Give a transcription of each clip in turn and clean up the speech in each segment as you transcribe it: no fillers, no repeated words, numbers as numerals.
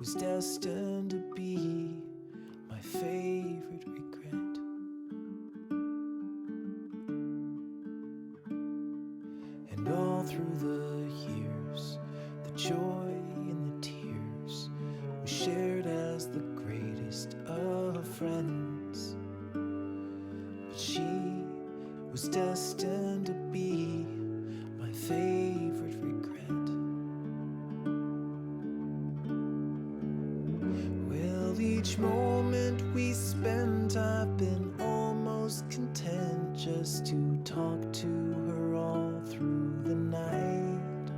was destined to be my favorite regret. And all through the years, the joy and the tears we shared as the greatest of friends. But she was destined to be my favorite regret. Well, each moment we spent, I've been almost content just to talk to her all through the night.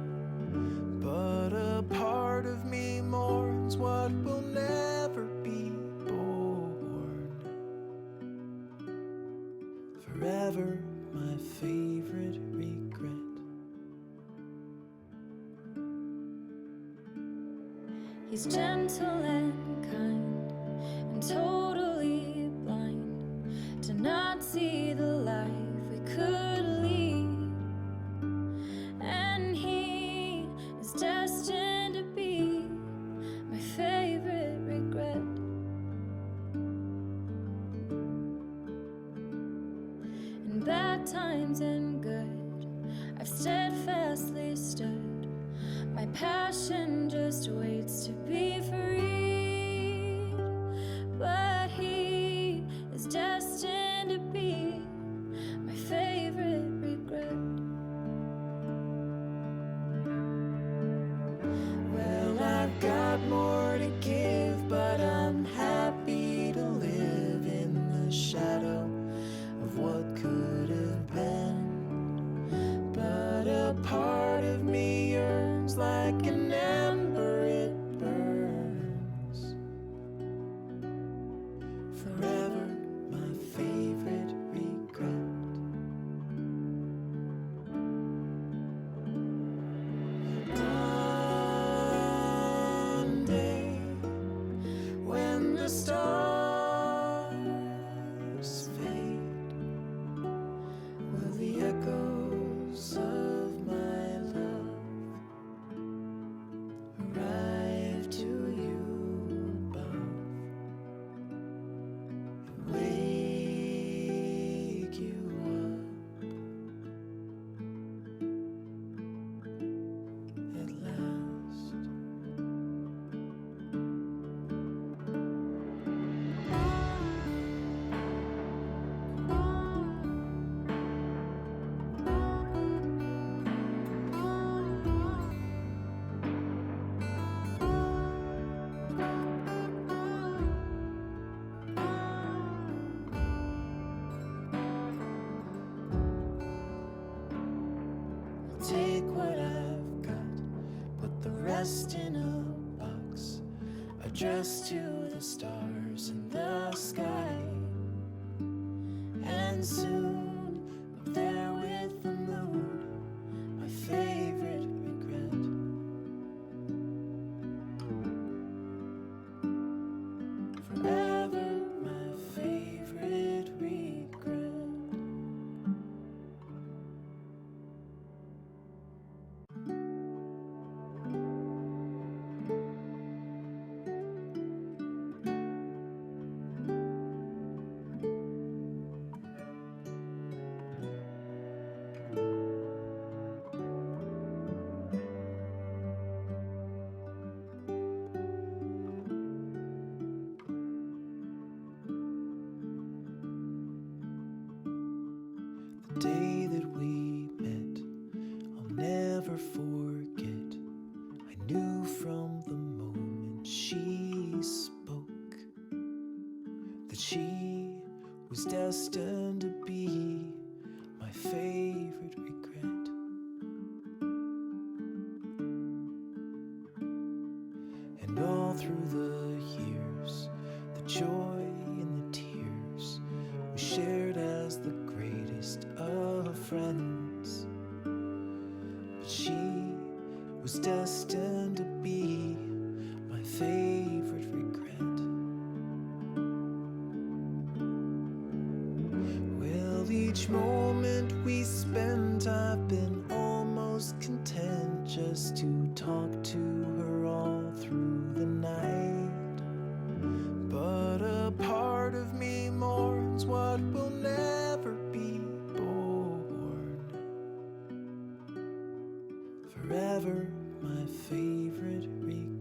But a part of me mourns what will never be born. Forever my favorite regret. He's gentle and kind and totally blind to not see the life we could lead. And he is destined to be my favorite regret. In bad times and good, I've steadfastly stood. My passion just waits to be freed. But he is destined to be my favorite regret. Well, I've got more to give, but I'm happy to live in the shadow of what could have been. But a part of me yearns like an ember, it burns. Forever my favorite regret. One day when the stars fade, will the echoes of my love arrive to you above and wake you up at last. Take what I've got, put the rest in a box, addressed to the stars in the sky. And soon up there with the moon, my favorite regret. Forever my favorite regret. The day that we met, I'll never forget. I knew from the moment she spoke that she was destined to be my favorite regret. And all through the years, the joy and the tears we shared as the greatest of friends. But she was destined to be my favorite regret. Well, each moment we spent, I've been almost content just to talk to her all through the night. forever my favorite recall.